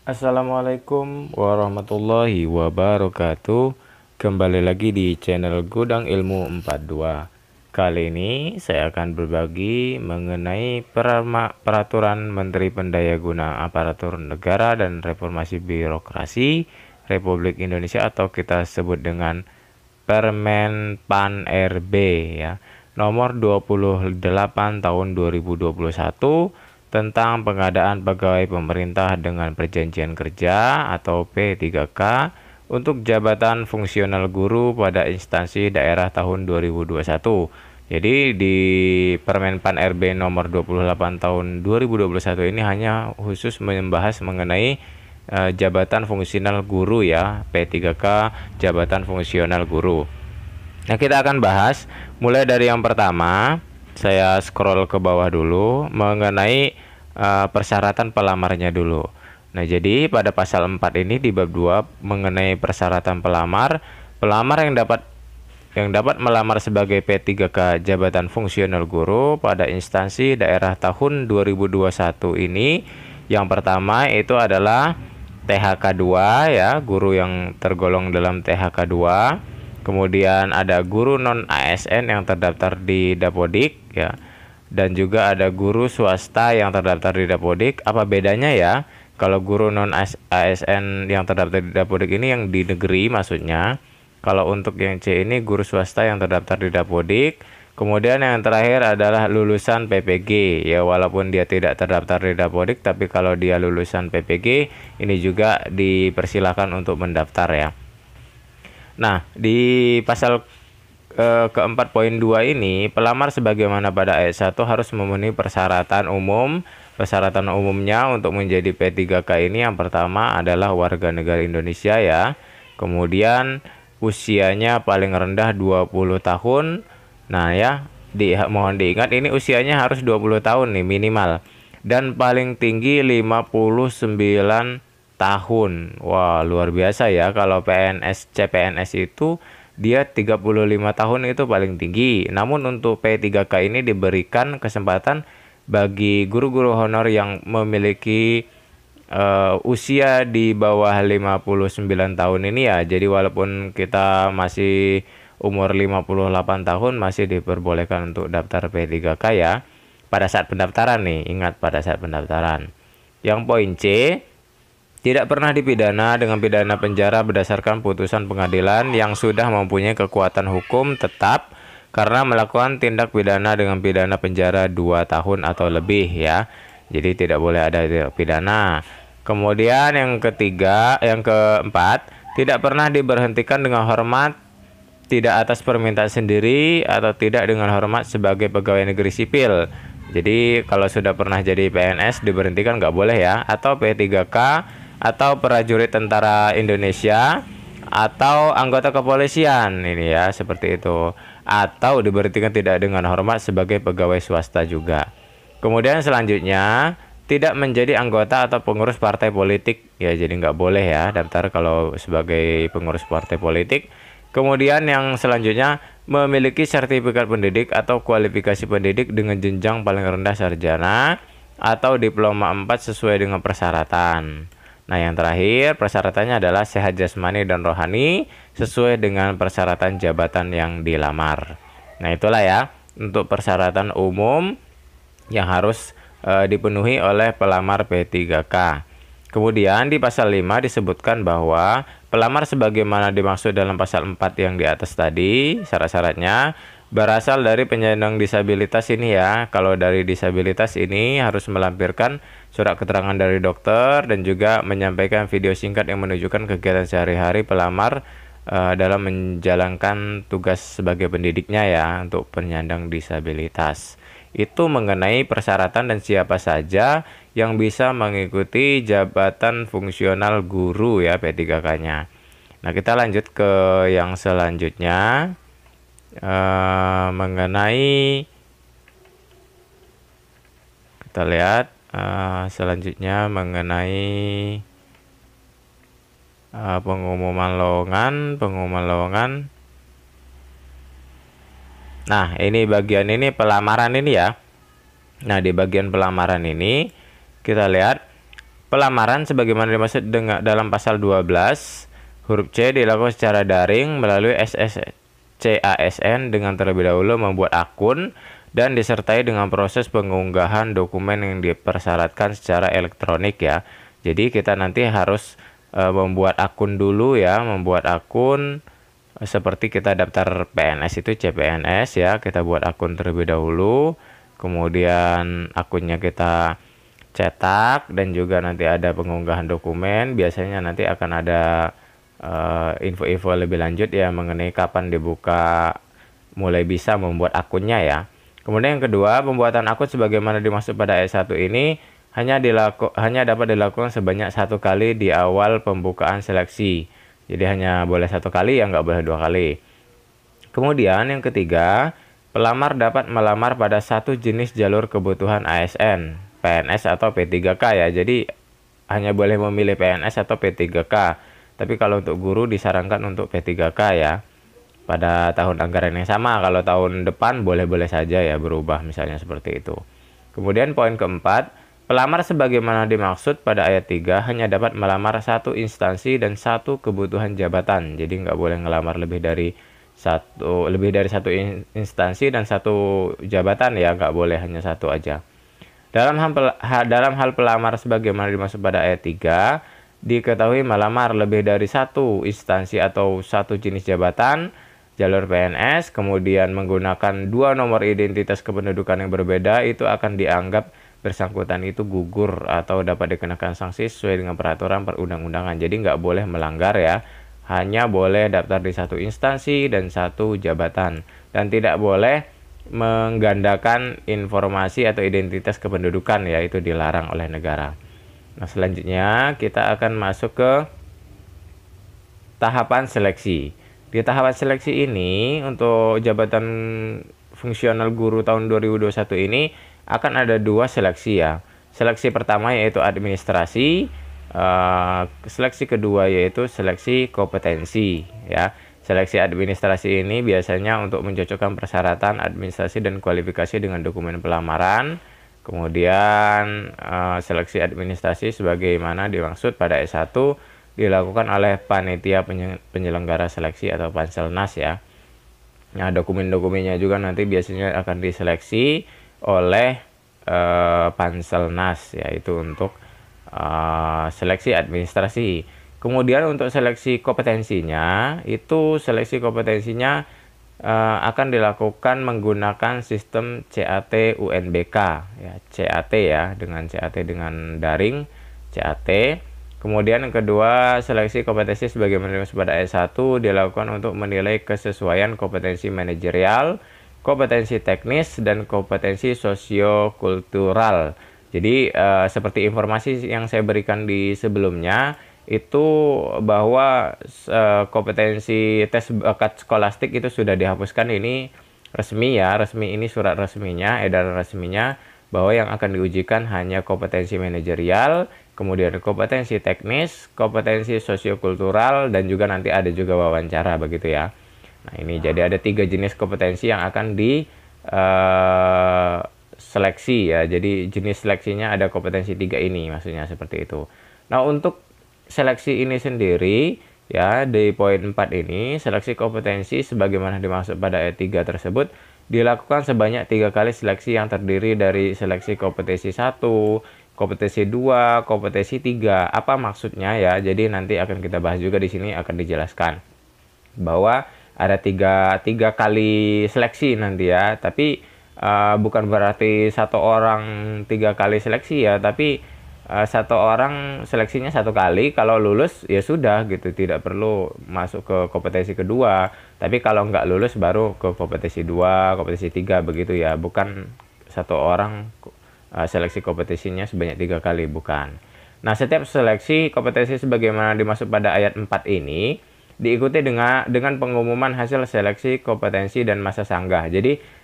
Assalamualaikum warahmatullahi wabarakatuh. Kembali lagi di channel Gudang Ilmu 42. Kali ini saya akan berbagi mengenai peraturan Menteri Pendayaguna Aparatur Negara dan Reformasi Birokrasi Republik Indonesia, atau kita sebut dengan Permen Pan RB ya, nomor 28 tahun 2021 tentang pengadaan pegawai pemerintah dengan perjanjian kerja atau P3K untuk jabatan fungsional guru pada instansi daerah tahun 2021. Jadi di Permen Pan RB nomor 28 tahun 2021 ini hanya khusus membahas mengenai jabatan fungsional guru ya, P3K jabatan fungsional guru. Nah, kita akan bahas mulai dari yang pertama. Saya scroll ke bawah dulu mengenai persyaratan pelamarnya dulu. Nah, jadi pada pasal 4 ini di bab 2 mengenai persyaratan pelamar yang dapat melamar sebagai P3K jabatan fungsional guru pada instansi daerah tahun 2021 ini, yang pertama itu adalah THK 2 ya, guru yang tergolong dalam THK 2. Kemudian ada guru non ASN yang terdaftar di Dapodik ya. Dan juga ada guru swasta yang terdaftar di Dapodik. Apa bedanya ya? Kalau guru non ASN yang terdaftar di Dapodik ini yang di negeri maksudnya. Kalau untuk yang C ini guru swasta yang terdaftar di Dapodik. Kemudian yang terakhir adalah lulusan PPG ya, walaupun dia tidak terdaftar di Dapodik, tapi kalau dia lulusan PPG ini juga dipersilakan untuk mendaftar ya. Nah, di pasal keempat poin 2 ini, pelamar sebagaimana pada ayat 1 harus memenuhi persyaratan umum. Persyaratan umumnya untuk menjadi P3K ini yang pertama adalah warga negara Indonesia ya. Kemudian usianya paling rendah 20 tahun. Nah ya, mohon diingat ini usianya harus 20 tahun nih minimal. Dan paling tinggi 59 tahun. Wah, luar biasa ya. Kalau PNS, CPNS itu dia 35 tahun itu paling tinggi. Namun untuk P3K ini diberikan kesempatan bagi guru-guru honor yang memiliki usia di bawah 59 tahun ini ya. Jadi walaupun kita masih umur 58 tahun masih diperbolehkan untuk daftar P3K ya. Pada saat pendaftaran nih, ingat pada saat pendaftaran. Yang poin C, tidak pernah dipidana dengan pidana penjara berdasarkan putusan pengadilan yang sudah mempunyai kekuatan hukum tetap karena melakukan tindak pidana dengan pidana penjara 2 tahun atau lebih ya. Jadi tidak boleh ada tindak pidana. Kemudian yang keempat, tidak pernah diberhentikan dengan hormat, tidak atas permintaan sendiri, atau tidak dengan hormat sebagai pegawai negeri sipil. Jadi kalau sudah pernah jadi PNS diberhentikan nggak boleh ya, atau P3K, atau prajurit tentara Indonesia, atau anggota kepolisian ini ya, seperti itu, atau diberhentikan tidak dengan hormat sebagai pegawai swasta juga. Kemudian selanjutnya, tidak menjadi anggota atau pengurus partai politik ya, jadi nggak boleh ya daftar kalau sebagai pengurus partai politik. Kemudian yang selanjutnya, memiliki sertifikat pendidik atau kualifikasi pendidik dengan jenjang paling rendah sarjana atau diploma 4 sesuai dengan persyaratan. Nah, yang terakhir persyaratannya adalah sehat jasmani dan rohani sesuai dengan persyaratan jabatan yang dilamar. Nah, itulah ya untuk persyaratan umum yang harus dipenuhi oleh pelamar P3K. Kemudian di pasal 5 disebutkan bahwa pelamar sebagaimana dimaksud dalam pasal 4 yang di atas tadi, syarat-syaratnya berasal dari penyandang disabilitas ini ya. Kalau dari disabilitas ini harus melampirkan surat keterangan dari dokter dan juga menyampaikan video singkat yang menunjukkan kegiatan sehari-hari pelamar dalam menjalankan tugas sebagai pendidiknya ya untuk penyandang disabilitas. Itu mengenai persyaratan dan siapa saja yang bisa mengikuti jabatan fungsional guru ya P3K-nya. Nah, kita lanjut ke yang selanjutnya mengenai, kita lihat selanjutnya mengenai pengumuman lowongan. Nah, ini bagian ini pelamaran ini ya. Nah, di bagian pelamaran ini kita lihat Pelamaran sebagaimana dimaksud dengan dalam pasal 12 huruf C dilakukan secara daring melalui SSCASN dengan terlebih dahulu membuat akun dan disertai dengan proses pengunggahan dokumen yang dipersyaratkan secara elektronik ya. Jadi kita nanti harus membuat akun dulu ya, membuat akun seperti kita daftar PNS itu CPNS ya, kita buat akun terlebih dahulu, kemudian akunnya kita cetak dan juga nanti ada pengunggahan dokumen. Biasanya nanti akan ada info-info lebih lanjut ya mengenai kapan dibuka, mulai bisa membuat akunnya ya. Kemudian yang kedua, pembuatan akun sebagaimana dimaksud pada ayat 1 ini hanya dapat dilakukan sebanyak 1 kali di awal pembukaan seleksi. Jadi hanya boleh 1 kali ya, nggak boleh 2 kali. Kemudian yang ketiga, pelamar dapat melamar pada satu jenis jalur kebutuhan ASN, PNS atau P3K ya. Jadi hanya boleh memilih PNS atau P3K. Tapi kalau untuk guru disarankan untuk P3K ya. Pada tahun anggaran yang sama, kalau tahun depan boleh-boleh saja ya berubah misalnya seperti itu. Kemudian poin keempat, pelamar sebagaimana dimaksud pada ayat 3 hanya dapat melamar satu instansi dan satu kebutuhan jabatan. Jadi nggak boleh ngelamar lebih dari satu instansi dan satu jabatan ya, nggak boleh hanya satu aja. Dalam hal pelamar sebagaimana dimaksud pada ayat 3, diketahui melamar lebih dari satu instansi atau satu jenis jabatan, jalur PNS, kemudian menggunakan 2 nomor identitas kependudukan yang berbeda, itu akan dianggap bersangkutan itu gugur atau dapat dikenakan sanksi sesuai dengan peraturan perundang-undangan. Jadi nggak boleh melanggar ya, hanya boleh daftar di satu instansi dan satu jabatan, dan tidak boleh menggandakan informasi atau identitas kependudukan ya, itu dilarang oleh negara. Nah, selanjutnya kita akan masuk ke tahapan seleksi. Di tahapan seleksi ini untuk jabatan fungsional guru tahun 2021 ini akan ada 2 seleksi ya. Seleksi pertama yaitu administrasi, seleksi kedua yaitu seleksi kompetensi ya. Seleksi administrasi ini biasanya untuk mencocokkan persyaratan administrasi dan kualifikasi dengan dokumen pelamaran. Kemudian seleksi administrasi sebagaimana dimaksud pada S1 dilakukan oleh panitia penyelenggara seleksi atau Panselnas ya. Nah, dokumen-dokumennya juga nanti biasanya akan diseleksi oleh Panselnas, yaitu untuk seleksi administrasi. Kemudian untuk seleksi kompetensinya, itu seleksi kompetensinya akan dilakukan menggunakan sistem CAT UNBK ya, CAT ya, dengan CAT dengan daring CAT. Kemudian yang kedua, seleksi kompetensi sebagaimana dimaksud pada ayat 1 dilakukan untuk menilai kesesuaian kompetensi manajerial, kompetensi teknis, dan kompetensi sosiokultural. Jadi seperti informasi yang saya berikan di sebelumnya, itu bahwa kompetensi tes bakat skolastik itu sudah dihapuskan. Ini resmi ya, resmi, ini surat resminya, edaran resminya, bahwa yang akan diujikan hanya kompetensi manajerial, kemudian kompetensi teknis, kompetensi sosiokultural, dan juga nanti ada juga wawancara begitu ya. Nah, ini jadi ada 3 jenis kompetensi yang akan di seleksi ya. Jadi jenis seleksinya ada kompetensi 3 ini, maksudnya seperti itu. Nah, untuk seleksi ini sendiri ya, di poin 4 ini, seleksi kompetensi sebagaimana dimaksud pada ayat 3 tersebut dilakukan sebanyak 3 kali seleksi yang terdiri dari seleksi kompetensi 1, kompetensi 2, kompetensi 3. Apa maksudnya ya? Jadi nanti akan kita bahas juga di sini, akan dijelaskan bahwa ada tiga kali seleksi nanti ya. Tapi bukan berarti satu orang 3 kali seleksi ya, tapi satu orang seleksinya 1 kali, kalau lulus ya sudah gitu, tidak perlu masuk ke kompetensi kedua. Tapi kalau nggak lulus baru ke kompetensi 2, kompetensi 3 begitu ya, bukan satu orang seleksi kompetensinya sebanyak 3 kali, bukan. Nah, setiap seleksi kompetensi sebagaimana dimaksud pada ayat 4 ini diikuti dengan pengumuman hasil seleksi kompetensi dan masa sanggah. Jadi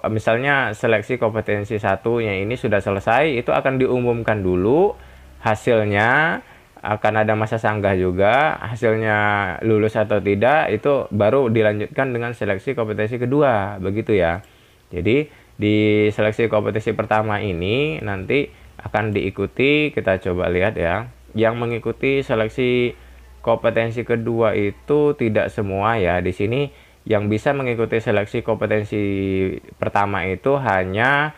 misalnya seleksi kompetensi 1-nya ini sudah selesai, itu akan diumumkan dulu hasilnya, akan ada masa sanggah juga, hasilnya lulus atau tidak itu baru dilanjutkan dengan seleksi kompetensi kedua begitu ya. Jadi di seleksi kompetensi pertama ini nanti akan diikuti, kita coba lihat ya. Yang mengikuti seleksi kompetensi kedua itu tidak semua ya. Di sini yang bisa mengikuti seleksi kompetensi pertama itu hanya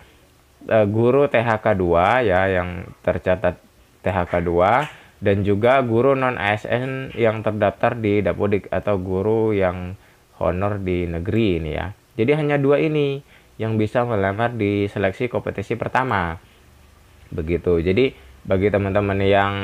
guru THK 2 ya, yang tercatat THK 2, dan juga guru non ASN yang terdaftar di Dapodik atau guru yang honor di negeri ini ya. Jadi hanya dua ini yang bisa melamar di seleksi kompetensi pertama. Begitu. Jadi bagi teman-teman yang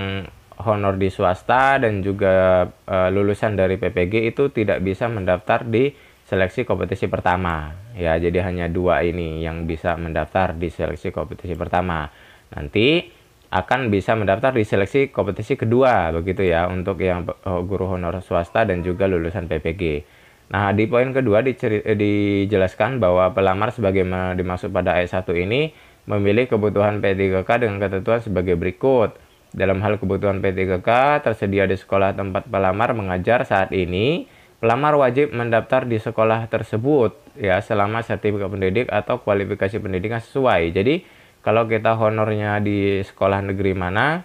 honor di swasta dan juga lulusan dari PPG itu tidak bisa mendaftar di seleksi kompetisi pertama ya. Jadi hanya dua ini yang bisa mendaftar di seleksi kompetisi pertama. Nanti akan bisa mendaftar di seleksi kompetisi kedua begitu ya, untuk yang guru honor swasta dan juga lulusan PPG. Nah, di poin kedua dijelaskan bahwa pelamar sebagaimana dimaksud pada ayat 1 ini memilih kebutuhan P3K dengan ketentuan sebagai berikut. Dalam hal kebutuhan P3K tersedia di sekolah tempat pelamar mengajar saat ini, pelamar wajib mendaftar di sekolah tersebut ya selama sertifikat pendidik atau kualifikasi pendidikan sesuai. Jadi kalau kita honornya di sekolah negeri mana,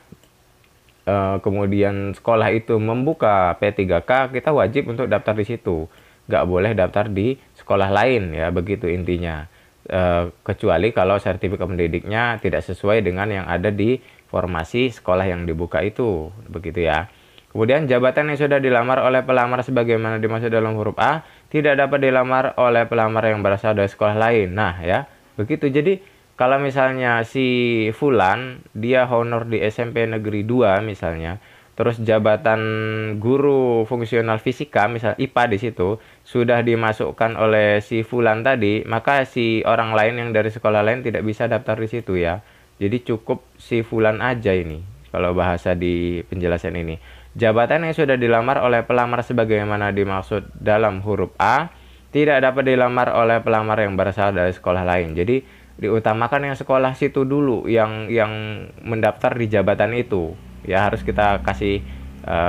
kemudian sekolah itu membuka P3K, kita wajib untuk daftar di situ. Nggak boleh daftar di sekolah lain ya, begitu intinya. Kecuali kalau sertifikat pendidiknya tidak sesuai dengan yang ada di formasi sekolah yang dibuka itu, begitu ya. Kemudian jabatan yang sudah dilamar oleh pelamar sebagaimana dimaksud dalam huruf A tidak dapat dilamar oleh pelamar yang berasal dari sekolah lain. Nah ya, begitu. Jadi kalau misalnya si Fulan dia honor di SMP Negeri 2 misalnya, terus jabatan guru fungsional fisika misal IPA di situ sudah dimasukkan oleh si Fulan tadi, maka si orang lain yang dari sekolah lain tidak bisa daftar di situ ya. Jadi cukup si Fulan aja ini kalau bahasa di penjelasan ini. Jabatan yang sudah dilamar oleh pelamar sebagaimana dimaksud dalam huruf A tidak dapat dilamar oleh pelamar yang berasal dari sekolah lain. Jadi diutamakan yang sekolah situ dulu yang mendaftar di jabatan itu. Ya harus kita kasih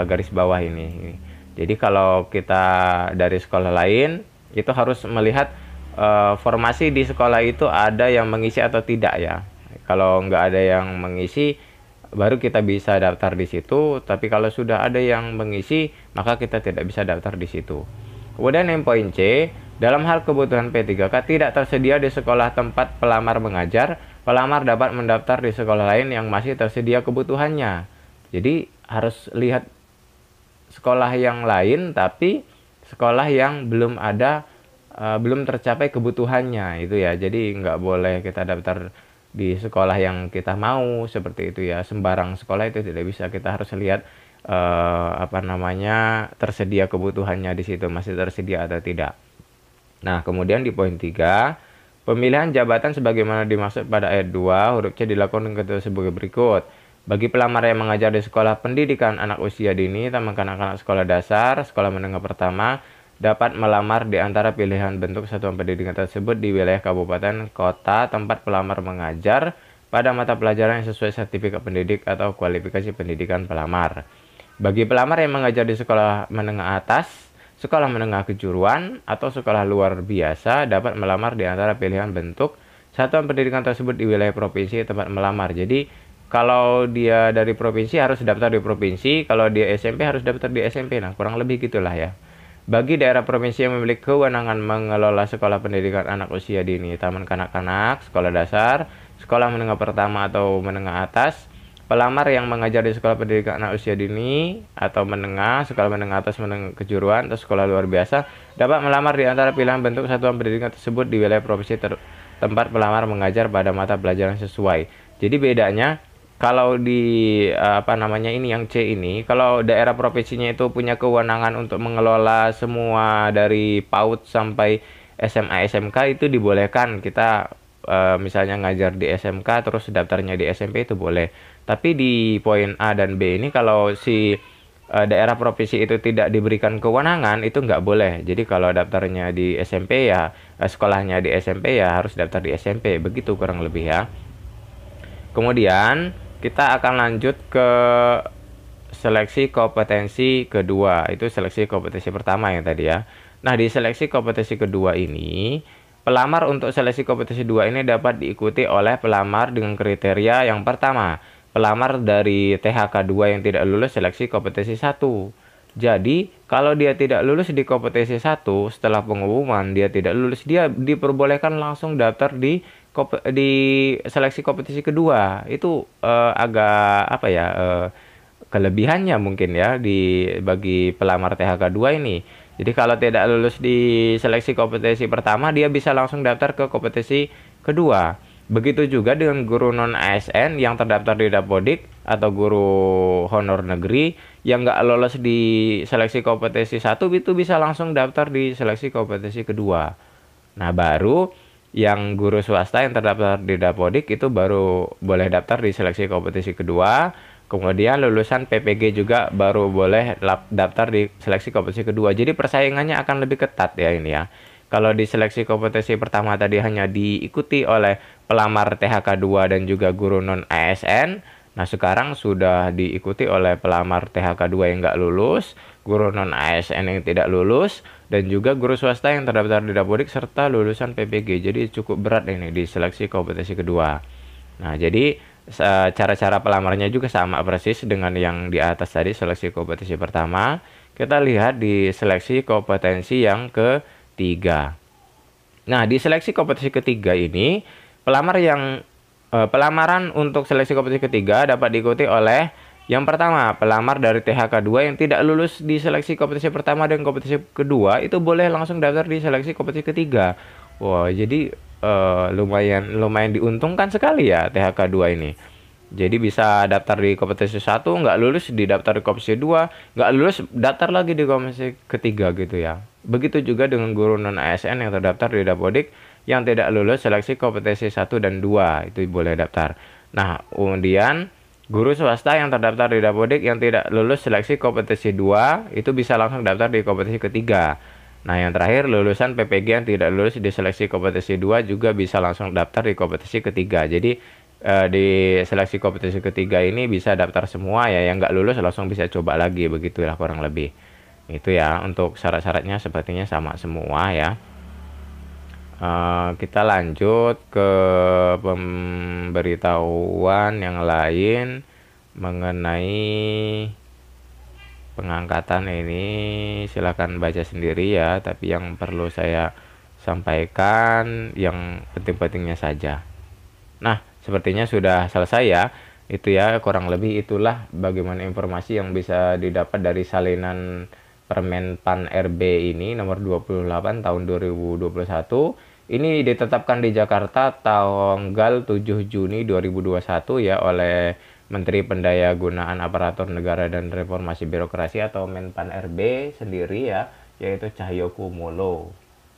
garis bawah ini. Jadi kalau kita dari sekolah lain itu harus melihat formasi di sekolah itu ada yang mengisi atau tidak ya. Kalau nggak ada yang mengisi baru kita bisa daftar di situ, tapi kalau sudah ada yang mengisi maka kita tidak bisa daftar di situ. Kemudian yang poin C, dalam hal kebutuhan P3K tidak tersedia di sekolah tempat pelamar mengajar, pelamar dapat mendaftar di sekolah lain yang masih tersedia kebutuhannya. Jadi harus lihat sekolah yang lain tapi sekolah yang belum ada, belum tercapai kebutuhannya itu ya. Jadi nggak boleh kita daftar di sekolah yang kita mau seperti itu ya. Sembarang sekolah itu tidak bisa, kita harus lihat tersedia kebutuhannya di situ, masih tersedia atau tidak. Nah, kemudian di poin 3, pemilihan jabatan sebagaimana dimaksud pada ayat 2 huruf C dilakukan dengan sebagai berikut. Bagi pelamar yang mengajar di sekolah pendidikan anak usia dini, taman kanak-kanak sekolah dasar, sekolah menengah pertama, dapat melamar di antara pilihan bentuk satuan pendidikan tersebut di wilayah kabupaten, kota, tempat pelamar mengajar pada mata pelajaran yang sesuai sertifikat pendidik atau kualifikasi pendidikan pelamar. Bagi pelamar yang mengajar di sekolah menengah atas, sekolah menengah kejuruan, atau sekolah luar biasa dapat melamar di antara pilihan bentuk satuan pendidikan tersebut di wilayah provinsi tempat melamar. Jadi kalau dia dari provinsi harus daftar di provinsi, kalau dia SMP harus daftar di SMP. Nah, kurang lebih gitulah ya. Bagi daerah provinsi yang memiliki kewenangan mengelola sekolah pendidikan anak usia dini, taman kanak-kanak, sekolah dasar, sekolah menengah pertama atau menengah atas, pelamar yang mengajar di sekolah pendidikan anak usia dini atau menengah, sekolah menengah atas, menengah kejuruan, atau sekolah luar biasa dapat melamar di antara pilihan bentuk satuan pendidikan tersebut di wilayah provinsi tempat pelamar mengajar pada mata pelajaran sesuai. Jadi bedanya kalau di ini yang C ini, kalau daerah provinsinya itu punya kewenangan untuk mengelola semua dari PAUD sampai SMA SMK itu dibolehkan. Kita misalnya ngajar di SMK terus daftarnya di SMP itu boleh. Tapi di poin A dan B ini kalau si daerah provinsi itu tidak diberikan kewenangan itu nggak boleh. Jadi kalau daftarnya di SMP ya sekolahnya di SMP ya harus daftar di SMP. Begitu kurang lebih ya. Kemudian kita akan lanjut ke seleksi kompetensi kedua. Itu seleksi kompetensi pertama yang tadi ya. Nah, di seleksi kompetensi kedua ini pelamar untuk seleksi kompetisi 2 ini dapat diikuti oleh pelamar dengan kriteria yang pertama, pelamar dari THK 2 yang tidak lulus seleksi kompetisi 1. Jadi, kalau dia tidak lulus di kompetisi 1, setelah pengumuman dia tidak lulus, dia diperbolehkan langsung daftar di seleksi kompetisi kedua. Itu agak apa ya? Kelebihannya mungkin ya bagi pelamar THK 2 ini. Jadi kalau tidak lulus di seleksi kompetisi pertama, dia bisa langsung daftar ke kompetisi kedua. Begitu juga dengan guru non ASN yang terdaftar di Dapodik atau guru honor negeri yang nggak lolos di seleksi kompetisi 1, itu bisa langsung daftar di seleksi kompetisi kedua. Nah, baru yang guru swasta yang terdaftar di Dapodik itu baru boleh daftar di seleksi kompetisi kedua. Kemudian lulusan PPG juga baru boleh daftar di seleksi kompetisi kedua. Jadi persaingannya akan lebih ketat ya ini ya. Kalau di seleksi kompetisi pertama tadi hanya diikuti oleh pelamar THK 2 dan juga guru non ASN. Nah, sekarang sudah diikuti oleh pelamar THK 2 yang nggak lulus, guru non ASN yang tidak lulus, dan juga guru swasta yang terdaftar di Dapodik serta lulusan PPG. Jadi cukup berat ini di seleksi kompetisi kedua. Nah, jadi cara-cara pelamarnya juga sama persis dengan yang di atas tadi seleksi kompetisi pertama. Kita lihat di seleksi kompetensi yang ketiga. Nah, di seleksi kompetisi ketiga ini pelamaran untuk seleksi kompetisi ketiga dapat diikuti oleh yang pertama, pelamar dari THK 2 yang tidak lulus di seleksi kompetisi pertama dan kompetisi kedua itu boleh langsung daftar di seleksi kompetisi ketiga. Wah, jadi lumayan diuntungkan sekali ya THK 2 ini. Jadi bisa daftar di kompetisi 1, nggak lulus di daftar di kompetisi 2, nggak lulus daftar lagi di kompetisi ketiga gitu ya. Begitu juga dengan guru non ASN yang terdaftar di Dapodik yang tidak lulus seleksi kompetisi 1 dan 2, itu boleh daftar. Nah, kemudian guru swasta yang terdaftar di Dapodik yang tidak lulus seleksi kompetisi 2 itu bisa langsung daftar di kompetisi ketiga. Nah, yang terakhir lulusan PPG yang tidak lulus di seleksi kompetisi 2 juga bisa langsung daftar di kompetisi ketiga. Jadi di seleksi kompetisi ketiga ini bisa daftar semua ya, yang nggak lulus langsung bisa coba lagi, begitulah kurang lebih. Itu ya, untuk syarat-syaratnya sepertinya sama semua ya. Kita lanjut ke pemberitahuan yang lain mengenai pengangkatan ini. Silakan baca sendiri ya, tapi yang perlu saya sampaikan yang penting-pentingnya saja. Nah, sepertinya sudah selesai ya. Itu ya, kurang lebih itulah bagaimana informasi yang bisa didapat dari salinan Permen PAN RB ini nomor 28 tahun 2021. Ini ditetapkan di Jakarta tanggal 7 Juni 2021 ya oleh Menteri Pendayagunaan Aparatur Negara dan Reformasi Birokrasi atau Menpan RB sendiri ya, yaitu Cahyokumolo.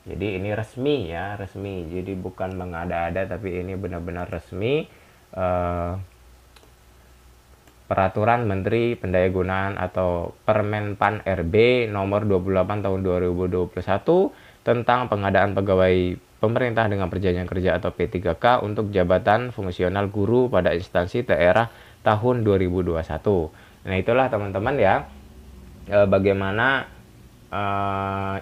Jadi ini resmi ya, resmi. Jadi bukan mengada-ada, tapi ini benar-benar resmi. Peraturan Menteri Pendayagunaan atau Permenpan RB nomor 28 tahun 2021 tentang pengadaan pegawai pemerintah dengan perjanjian kerja atau P3K untuk jabatan fungsional guru pada instansi daerah tahun 2021. Nah, itulah teman-teman ya bagaimana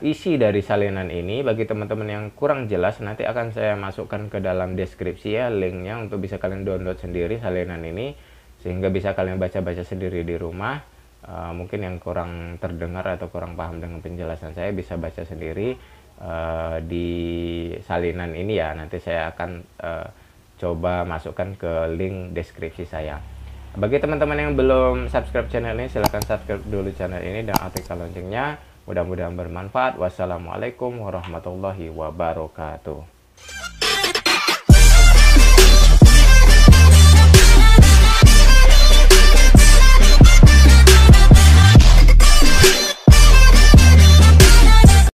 isi dari salinan ini. Bagi teman-teman yang kurang jelas, nanti akan saya masukkan ke dalam deskripsi ya linknya untuk bisa kalian download sendiri salinan ini sehingga bisa kalian baca-baca sendiri di rumah. Mungkin yang kurang terdengar atau kurang paham dengan penjelasan saya bisa baca sendiri di salinan ini ya. Nanti saya akan coba masukkan ke link deskripsi saya. Bagi teman-teman yang belum subscribe channel ini, silahkan subscribe dulu channel ini dan aktifkan loncengnya. Mudah-mudahan bermanfaat. Wassalamualaikum warahmatullahi wabarakatuh.